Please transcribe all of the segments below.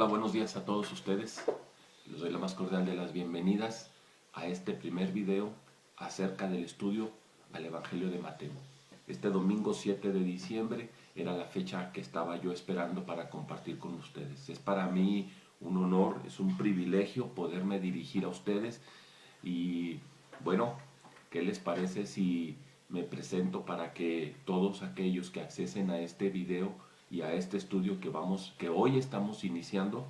Hola, buenos días a todos ustedes. Les doy la más cordial de las bienvenidas a este primer video acerca del estudio al Evangelio de Mateo. Este domingo 7 de diciembre era la fecha que estaba yo esperando para compartir con ustedes. Es para mí un honor, es un privilegio poderme dirigir a ustedes y bueno, ¿qué les parece si me presento para que todos aquellos que accesen a este video y a este estudio que hoy estamos iniciando,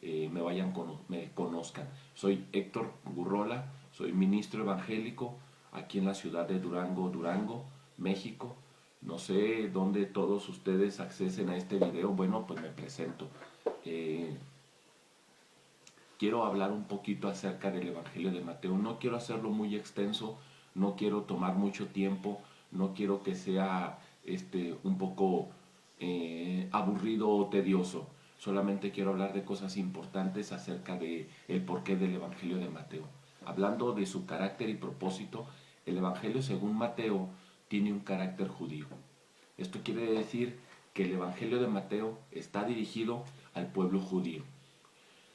me conozcan? Soy Héctor Gurrola, soy ministro evangélico aquí en la ciudad de Durango, México. No sé dónde todos ustedes accesen a este video. Bueno, pues me presento. Eh, Quiero hablar un poquito acerca del Evangelio de Mateo. No quiero hacerlo muy extenso, no quiero tomar mucho tiempo, no quiero que sea un poco aburrido o tedioso. Solamente quiero hablar de cosas importantes acerca de el porqué del Evangelio de Mateo. Hablando de su carácter y propósito, el Evangelio según Mateo tiene un carácter judío. Esto quiere decir que el Evangelio de Mateo está dirigido al pueblo judío.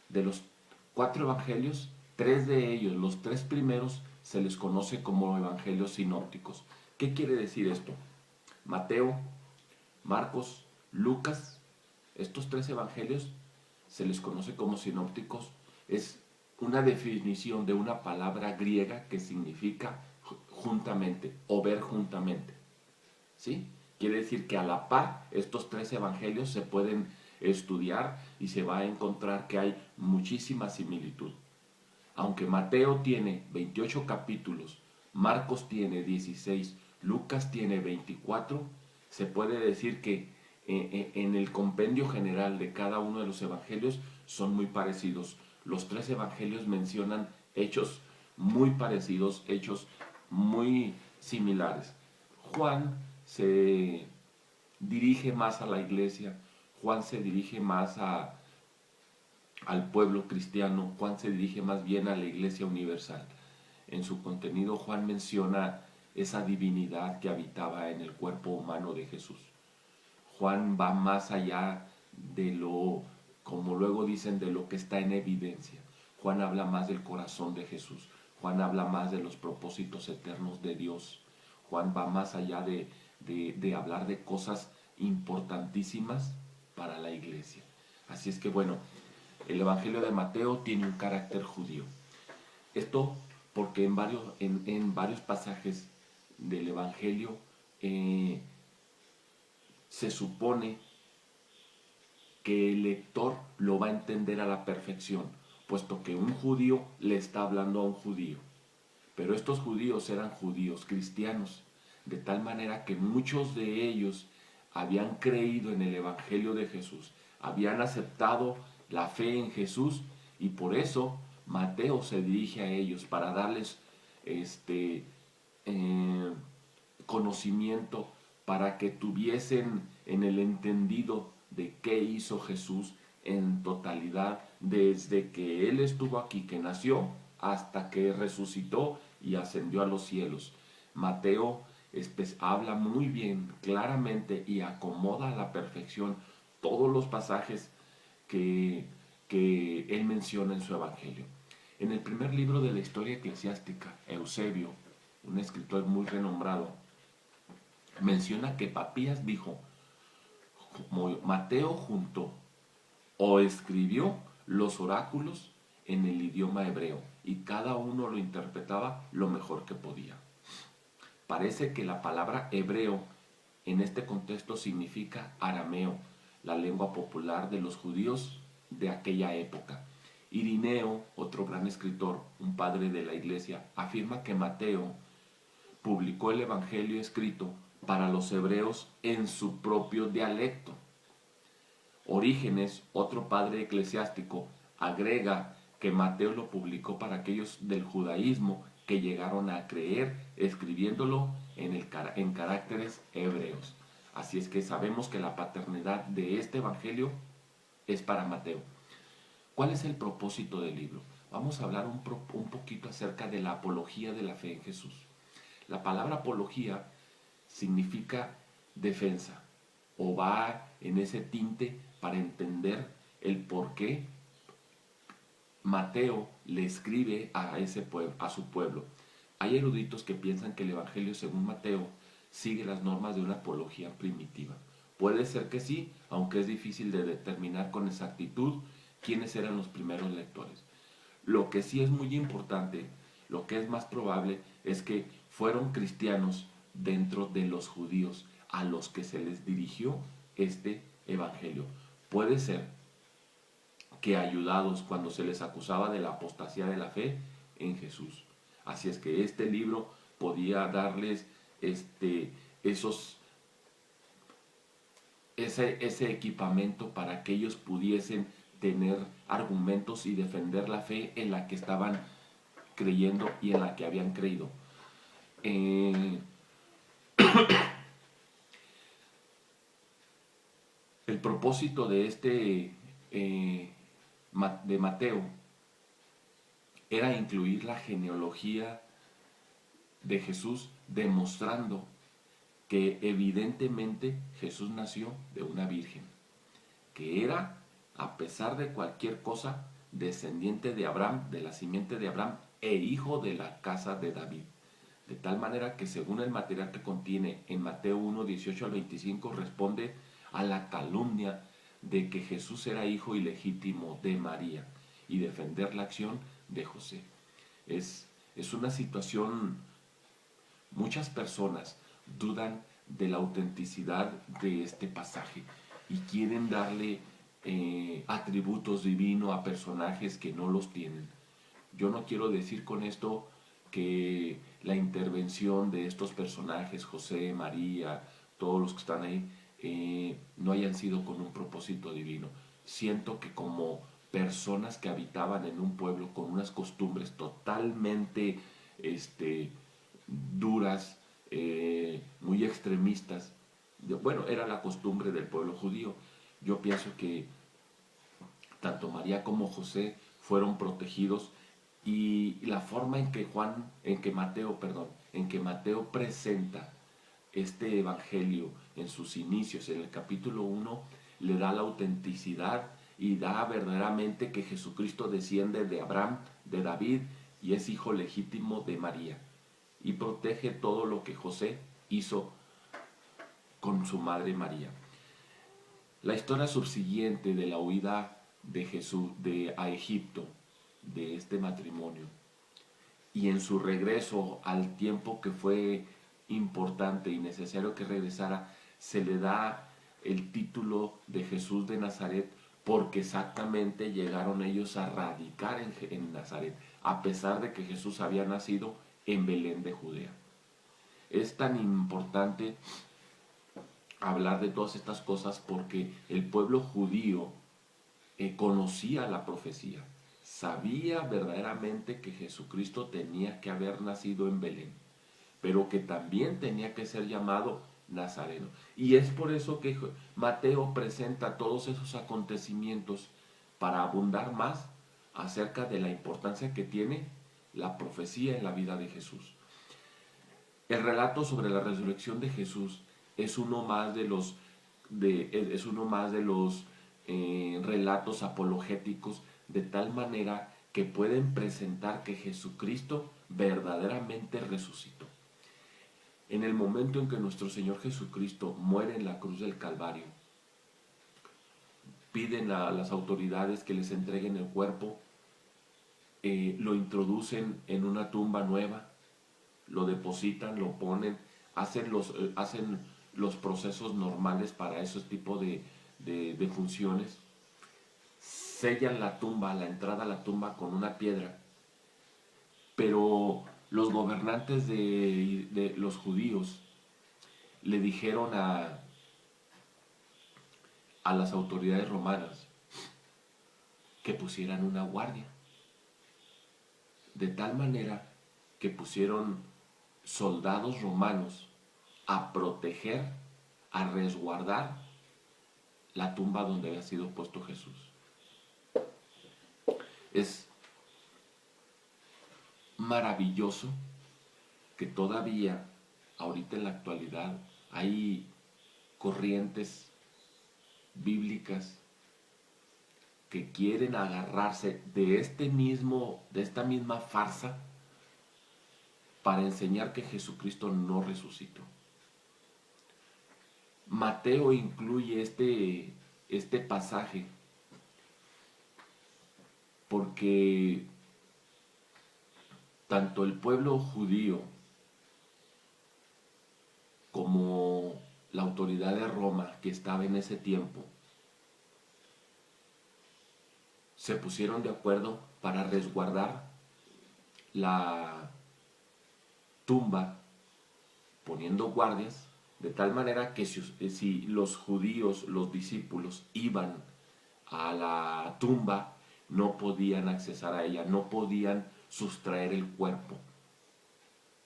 De los 4 evangelios, 3 de ellos, los 3 primeros, se les conoce como evangelios sinópticos. ¿Qué quiere decir esto? Mateo, Marcos, Lucas, estos 3 evangelios se les conoce como sinópticos. Es una definición de una palabra griega que significa juntamente o ver juntamente. ¿Sí? Quiere decir que a la par estos 3 evangelios se pueden estudiar y se va a encontrar que hay muchísima similitud. Aunque Mateo tiene 28 capítulos, Marcos tiene 16, Lucas tiene 24, se puede decir que en el compendio general de cada uno de los evangelios son muy parecidos. Los 3 evangelios mencionan hechos muy parecidos, hechos muy similares. Juan se dirige más a la iglesia, Juan se dirige más al pueblo cristiano, Juan se dirige más bien a la iglesia universal. En su contenido Juan menciona esa divinidad que habitaba en el cuerpo humano de Jesús. Juan va más allá de lo, como luego dicen, de lo que está en evidencia. Juan habla más del corazón de Jesús. Juan habla más de los propósitos eternos de Dios. Juan va más allá de hablar de cosas importantísimas para la iglesia. Así es que bueno, el Evangelio de Mateo tiene un carácter judío. Esto porque en varios pasajes del Evangelio se supone que el lector lo va a entender a la perfección, puesto que un judío le está hablando a un judío. Pero estos judíos eran judíos cristianos, de tal manera que muchos de ellos habían creído en el Evangelio de Jesús, habían aceptado la fe en Jesús y por eso Mateo se dirige a ellos para darles eh, conocimiento, para que tuviesen en el entendido de qué hizo Jesús en totalidad desde que Él estuvo aquí, que nació, hasta que resucitó y ascendió a los cielos. Mateo habla muy bien, claramente y acomoda a la perfección todos los pasajes que él menciona en su evangelio. En el primer libro de la historia eclesiástica, Eusebio, un escritor muy renombrado, menciona que Papías dijo: Mateo juntó o escribió los oráculos en el idioma hebreo y cada uno lo interpretaba lo mejor que podía. Parece que la palabra hebreo en este contexto significa arameo, la lengua popular de los judíos de aquella época. Irineo, otro gran escritor, un padre de la iglesia, afirma que Mateo publicó el Evangelio escrito para los hebreos en su propio dialecto. Orígenes, otro padre eclesiástico, agrega que Mateo lo publicó para aquellos del judaísmo que llegaron a creer escribiéndolo en caracteres hebreos. Así es que sabemos que la paternidad de este evangelio es para Mateo. ¿Cuál es el propósito del libro? Vamos a hablar un poquito acerca de la apología de la fe en Jesús. La palabra apología significa defensa o va en ese tinte para entender el por qué Mateo le escribe a ese pueblo, a su pueblo. Hay eruditos que piensan que el Evangelio según Mateo sigue las normas de una apología primitiva. Puede ser que sí, aunque es difícil de determinar con exactitud quiénes eran los primeros lectores. Lo que sí es muy importante, lo que es más probable, es que fueron cristianos dentro de los judíos a los que se les dirigió este Evangelio. Puede ser que ayudados cuando se les acusaba de la apostasía de la fe en Jesús. Así es que este libro podía darles esos, ese equipamiento para que ellos pudiesen tener argumentos y defender la fe en la que estaban creyendo y en la que habían creído. El propósito de de Mateo era incluir la genealogía de Jesús, demostrando que evidentemente Jesús nació de una virgen, que era, a pesar de cualquier cosa, descendiente de Abraham, de la simiente de Abraham, e hijo de la casa de David. De tal manera que según el material que contiene en Mateo 1, 18 al 25, responde a la calumnia de que Jesús era hijo ilegítimo de María y defender la acción de José. Es una situación, muchas personas dudan de la autenticidad de este pasaje y quieren darle atributos divinos a personajes que no los tienen. Yo no quiero decir con esto que la intervención de estos personajes, José, María, todos los que están ahí, no hayan sido con un propósito divino. Siento que como personas que habitaban en un pueblo con unas costumbres totalmente duras, muy extremistas, bueno, era la costumbre del pueblo judío. Yo pienso que tanto María como José fueron protegidos y la forma en que Mateo presenta este evangelio en sus inicios, en el capítulo 1, le da la autenticidad y da verdaderamente que Jesucristo desciende de Abraham, de David y es hijo legítimo de María. Y protege todo lo que José hizo con su madre María. La historia subsiguiente de la huida de Jesús a Egipto, de este matrimonio, y en su regreso al tiempo que fue importante y necesario que regresara, se le da el título de Jesús de Nazaret porque exactamente llegaron ellos a radicar en Nazaret, a pesar de que Jesús había nacido en Belén de Judea. Es tan importante hablar de todas estas cosas porque el pueblo judío conocía la profecía, sabía verdaderamente que Jesucristo tenía que haber nacido en Belén, pero que también tenía que ser llamado Nazareno. Y es por eso que Mateo presenta todos esos acontecimientos para abundar más acerca de la importancia que tiene la profecía en la vida de Jesús. El relato sobre la resurrección de Jesús es uno más de los, relatos apologéticos, de tal manera que pueden presentar que Jesucristo verdaderamente resucitó. En el momento en que nuestro Señor Jesucristo muere en la cruz del Calvario, piden a las autoridades que les entreguen el cuerpo, lo introducen en una tumba nueva, lo depositan, lo ponen, hacen los procesos normales para ese tipo de funciones, sellan la tumba, la entrada a la tumba con una piedra, pero los gobernantes de los judíos le dijeron a las autoridades romanas que pusieran una guardia, de tal manera que pusieron soldados romanos a proteger, a resguardar la tumba donde había sido puesto Jesús. Es maravilloso que todavía, ahorita en la actualidad, hay corrientes bíblicas que quieren agarrarse de esta misma farsa para enseñar que Jesucristo no resucitó. Mateo incluye este pasaje porque tanto el pueblo judío como la autoridad de Roma que estaba en ese tiempo se pusieron de acuerdo para resguardar la tumba poniendo guardias, de tal manera que si los judíos, los discípulos, iban a la tumba, no podían accesar a ella, no podían sustraer el cuerpo.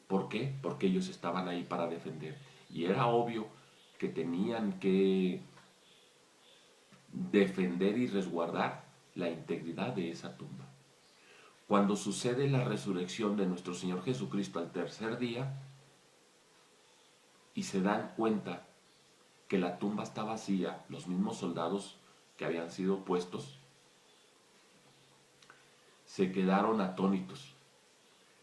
¿Por qué? Porque ellos estaban ahí para defender. Y era obvio que tenían que defender y resguardar la integridad de esa tumba. Cuando sucede la resurrección de nuestro Señor Jesucristo al tercer día y se dan cuenta que la tumba está vacía, los mismos soldados que habían sido puestos se quedaron atónitos.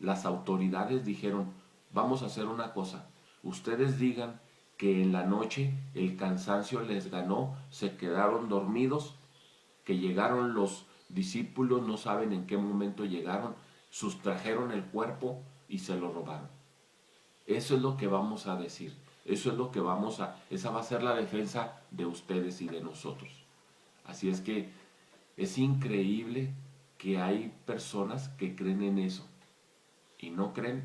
Las autoridades dijeron, vamos a hacer una cosa, ustedes digan que en la noche el cansancio les ganó, se quedaron dormidos, que llegaron los discípulos, no saben en qué momento llegaron, sustrajeron el cuerpo y se lo robaron. Eso es lo que vamos a decir, eso es lo que esa va a ser la defensa de ustedes y de nosotros. Así es que es increíble que hay personas que creen en eso y no creen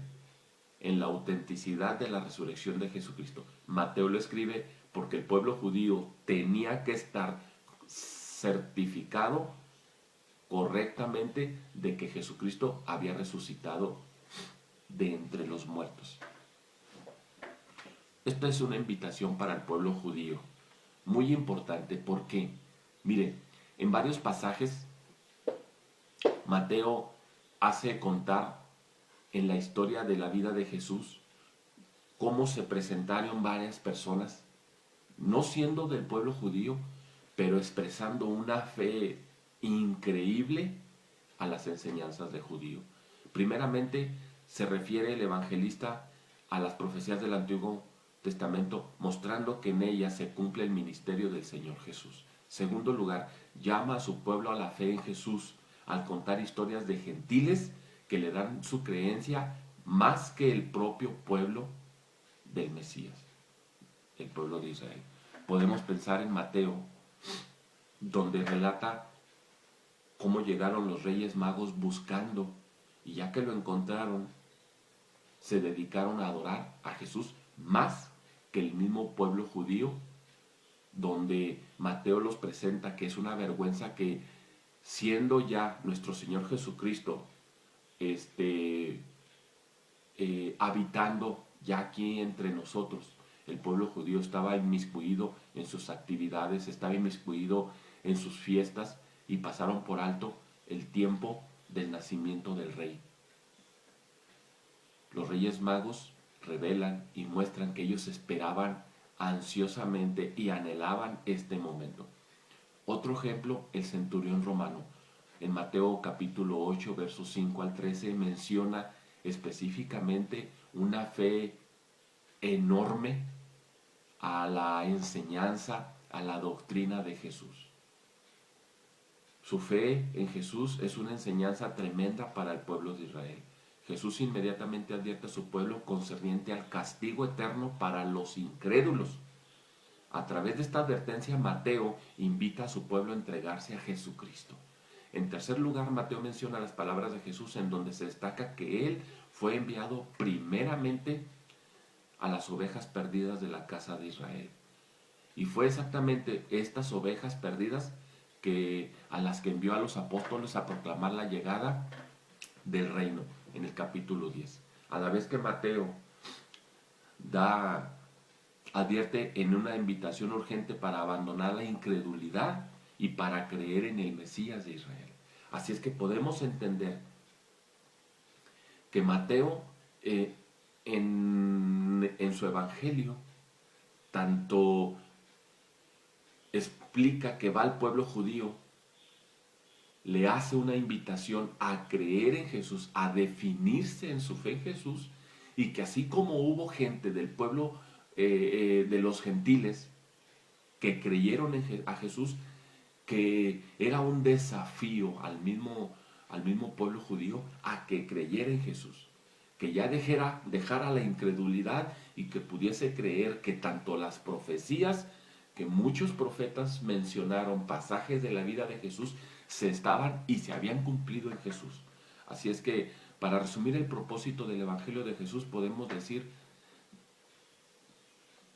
en la autenticidad de la resurrección de Jesucristo. Mateo lo escribe porque el pueblo judío tenía que estar certificado correctamente de que Jesucristo había resucitado de entre los muertos. Esta es una invitación para el pueblo judío, muy importante, porque, mire, en varios pasajes Mateo hace contar en la historia de la vida de Jesús cómo se presentaron varias personas, no siendo del pueblo judío, pero expresando una fe increíble a las enseñanzas de judío. Primeramente, se refiere el evangelista a las profecías del Antiguo Testamento, mostrando que en ellas se cumple el ministerio del Señor Jesús. Segundo lugar, llama a su pueblo a la fe en Jesús, al contar historias de gentiles que le dan su creencia más que el propio pueblo del Mesías, el pueblo de Israel. Podemos pensar en Mateo, donde relata cómo llegaron los reyes magos buscando, y ya que lo encontraron, se dedicaron a adorar a Jesús más que el mismo pueblo judío, donde Mateo los presenta que es una vergüenza que, siendo ya nuestro Señor Jesucristo habitando ya aquí entre nosotros, el pueblo judío estaba inmiscuido en sus actividades, estaba inmiscuido en sus fiestas y pasaron por alto el tiempo del nacimiento del rey. Los reyes magos revelan y muestran que ellos esperaban ansiosamente y anhelaban este momento. Otro ejemplo, el centurión romano. En Mateo capítulo 8, versos 5 al 13, menciona específicamente una fe enorme a la enseñanza, a la doctrina de Jesús. Su fe en Jesús es una enseñanza tremenda para el pueblo de Israel. Jesús inmediatamente advierte a su pueblo concerniente al castigo eterno para los incrédulos. A través de esta advertencia, Mateo invita a su pueblo a entregarse a Jesucristo. En tercer lugar, Mateo menciona las palabras de Jesús en donde se destaca que Él fue enviado primeramente a las ovejas perdidas de la casa de Israel. Y fue exactamente estas ovejas perdidas a las que envió a los apóstoles a proclamar la llegada del reino, en el capítulo 10. A la vez que Mateo advierte en una invitación urgente para abandonar la incredulidad y para creer en el Mesías de Israel. Así es que podemos entender que Mateo en su evangelio tanto explica que va al pueblo judío le hace una invitación a creer en Jesús, a definirse en su fe en Jesús, y que así como hubo gente del pueblo de los gentiles que creyeron a Jesús, que era un desafío al mismo pueblo judío a que creyera en Jesús, que ya dejara la incredulidad y que pudiese creer que tanto las profecías que muchos profetas mencionaron, pasajes de la vida de Jesús, se estaban y se habían cumplido en Jesús. Así es que, para resumir el propósito del Evangelio de Jesús, podemos decir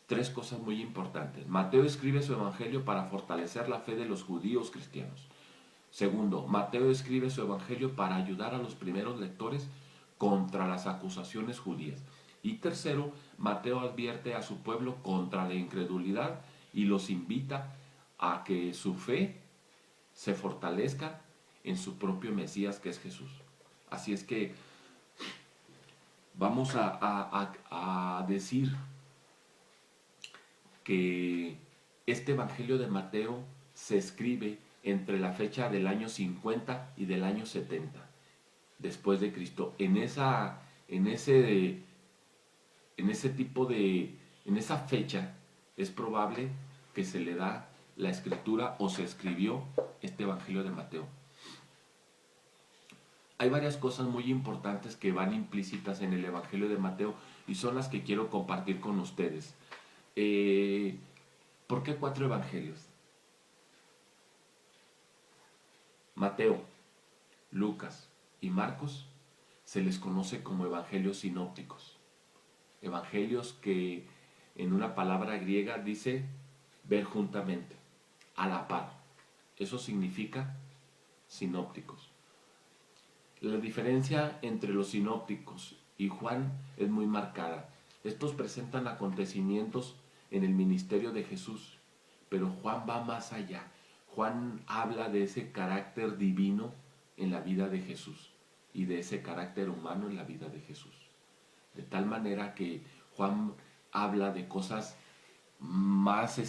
tres cosas muy importantes. Mateo escribe su Evangelio para fortalecer la fe de los judíos cristianos. Segundo, Mateo escribe su Evangelio para ayudar a los primeros lectores contra las acusaciones judías. Y tercero, Mateo advierte a su pueblo contra la incredulidad y los invita a que su fe se fortalezca en su propio Mesías, que es Jesús. Así es que vamos a decir que este Evangelio de Mateo se escribe entre la fecha del año 50 y del año 70 después de Cristo. En esa fecha es probable que se le da la escritura o se escribió este Evangelio de Mateo. Hay varias cosas muy importantes que van implícitas en el Evangelio de Mateo y son las que quiero compartir con ustedes. ¿Por qué 4 evangelios? Mateo, Lucas y Marcos se les conoce como evangelios sinópticos. Evangelios que en una palabra griega dice ver juntamente, a la par. Eso significa sinópticos. La diferencia entre los sinópticos y Juan es muy marcada. Estos presentan acontecimientos en el ministerio de Jesús, pero Juan va más allá. Juan habla de ese carácter divino en la vida de Jesús y de ese carácter humano en la vida de Jesús. De tal manera que Juan habla de cosas más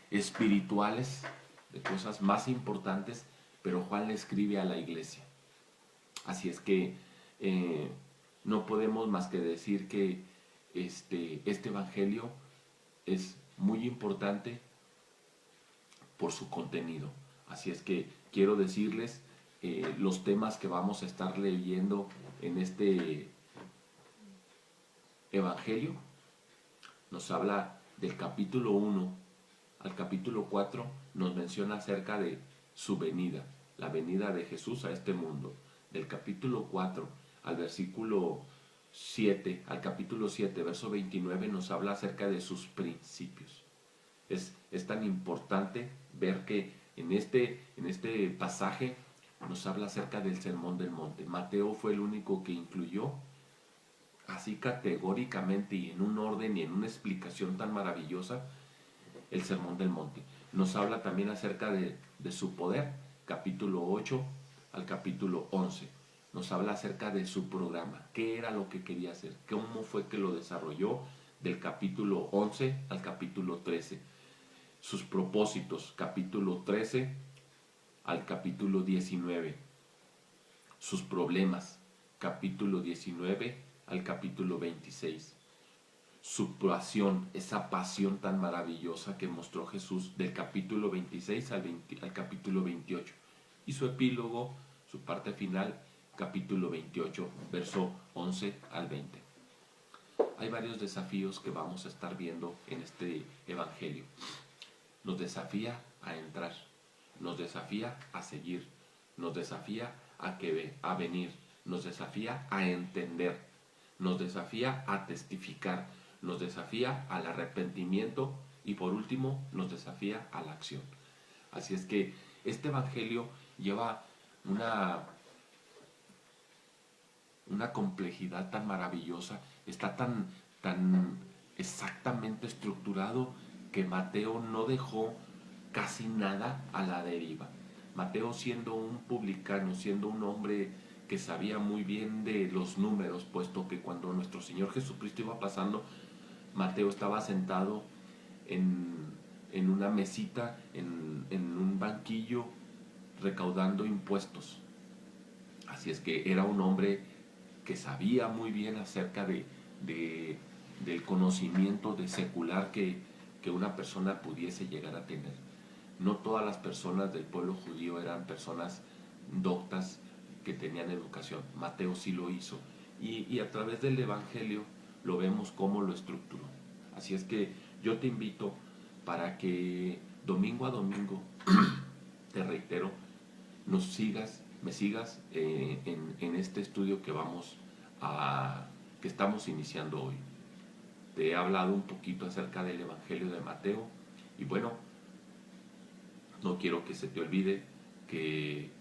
espirituales, de cosas más importantes, pero Juan le escribe a la iglesia. Así es que no podemos más que decir que este evangelio es muy importante por su contenido. Así es que quiero decirles los temas que vamos a estar leyendo en este evangelio. Nos habla del capítulo 1 al capítulo 4, nos menciona acerca de su venida, la venida de Jesús a este mundo. Del capítulo 4 al versículo 7, al capítulo 7, verso 29, nos habla acerca de sus principios. Es tan importante ver que en este pasaje nos habla acerca del Sermón del Monte. Mateo fue el único que incluyó así categóricamente y en un orden y en una explicación tan maravillosa el Sermón del Monte. Nos habla también acerca de su poder, capítulo 8 al capítulo 11. Nos habla acerca de su programa, qué era lo que quería hacer, cómo fue que lo desarrolló del capítulo 11 al capítulo 13. Sus propósitos, capítulo 13 al capítulo 19. Sus problemas, capítulo 19 al capítulo 26. Su pasión, esa pasión tan maravillosa que mostró Jesús del capítulo 26 al capítulo 28. Y su epílogo, su parte final, capítulo 28, verso 11 al 20. Hay varios desafíos que vamos a estar viendo en este evangelio. Nos desafía a entrar, nos desafía a seguir, nos desafía a venir, nos desafía a entender, nos desafía a testificar, nos desafía al arrepentimiento y por último nos desafía a la acción. Así es que este evangelio lleva una complejidad tan maravillosa, está tan exactamente estructurado que Mateo no dejó casi nada a la deriva. Mateo, siendo un publicano, siendo un hombre que sabía muy bien de los números, puesto que cuando nuestro Señor Jesucristo iba pasando, Mateo estaba sentado en una mesita, en un banquillo, recaudando impuestos. Así es que era un hombre que sabía muy bien acerca del conocimiento de secular que una persona pudiese llegar a tener. No todas las personas del pueblo judío eran personas doctas que tenían educación. Mateo sí lo hizo. Y a través del Evangelio lo vemos cómo lo estructuró. Así es que yo te invito para que domingo a domingo, te reitero, me sigas en este estudio que estamos iniciando hoy. Te he hablado un poquito acerca del Evangelio de Mateo y bueno, no quiero que se te olvide que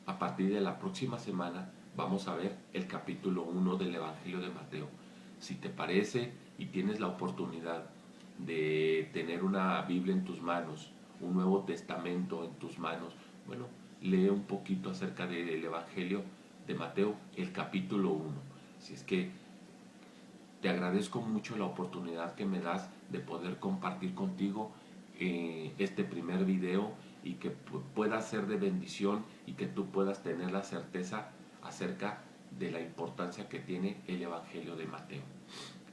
a partir de la próxima semana vamos a ver el capítulo 1 del Evangelio de Mateo. Si te parece y tienes la oportunidad de tener una Biblia en tus manos, un Nuevo Testamento en tus manos, bueno, lee un poquito acerca del Evangelio de Mateo, el capítulo 1. Si es que te agradezco mucho la oportunidad que me das de poder compartir contigo este primer video y que pueda ser de bendición y que tú puedas tener la certeza acerca de la importancia que tiene el Evangelio de Mateo.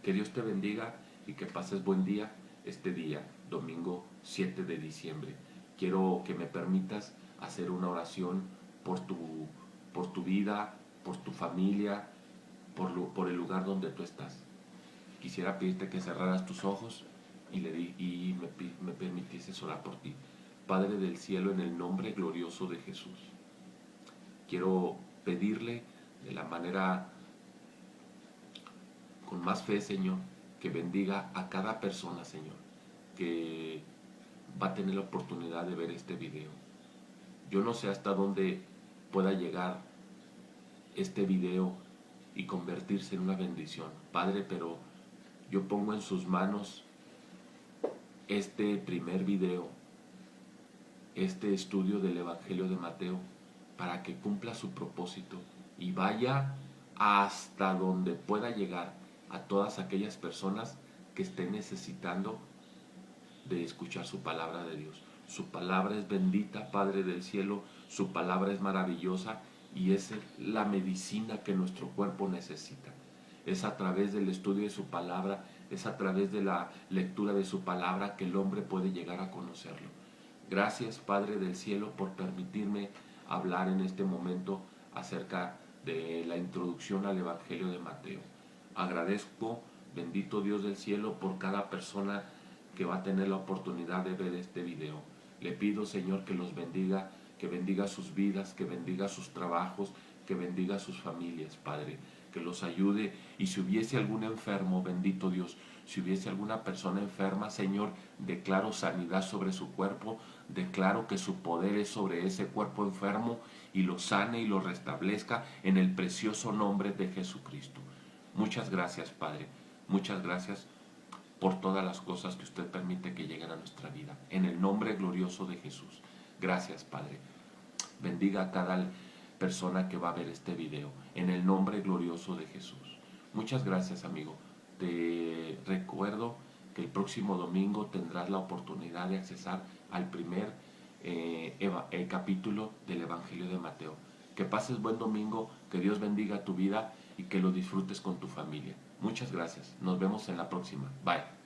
Que Dios te bendiga y que pases buen día este día, domingo 7 de diciembre. Quiero que me permitas hacer una oración por tu vida, por tu familia, por el lugar donde tú estás. Quisiera pedirte que cerraras tus ojos y me permitieses orar por ti. Padre del cielo, en el nombre glorioso de Jesús, quiero pedirle de la manera con más fe, Señor, que bendiga a cada persona, Señor, que va a tener la oportunidad de ver este video. Yo no sé hasta dónde pueda llegar este video y convertirse en una bendición, Padre, pero yo pongo en sus manos este primer video, este estudio del Evangelio de Mateo, para que cumpla su propósito y vaya hasta donde pueda llegar a todas aquellas personas que estén necesitando de escuchar su palabra de Dios. Su palabra es bendita, Padre del cielo, su palabra es maravillosa y es la medicina que nuestro cuerpo necesita. Es a través del estudio de su palabra, es a través de la lectura de su palabra que el hombre puede llegar a conocerlo. Gracias, Padre del cielo, por permitirme hablar en este momento acerca de la introducción al Evangelio de Mateo. Agradezco, bendito Dios del cielo, por cada persona que va a tener la oportunidad de ver este video. Le pido, Señor, que los bendiga, que bendiga sus vidas, que bendiga sus trabajos, que bendiga sus familias, Padre, que los ayude. Y si hubiese algún enfermo, bendito Dios, si hubiese alguna persona enferma, Señor, declaro sanidad sobre su cuerpo, declaro que su poder es sobre ese cuerpo enfermo y lo sane y lo restablezca en el precioso nombre de Jesucristo. Muchas gracias, Padre. Muchas gracias por todas las cosas que usted permite que lleguen a nuestra vida. En el nombre glorioso de Jesús. Gracias, Padre. Bendiga a cada persona que va a ver este video. En el nombre glorioso de Jesús. Muchas gracias, amigo. Te recuerdo que el próximo domingo tendrás la oportunidad de accesar al primer capítulo del Evangelio de Mateo. Que pases buen domingo, que Dios bendiga tu vida y que lo disfrutes con tu familia. Muchas gracias. Nos vemos en la próxima. Bye.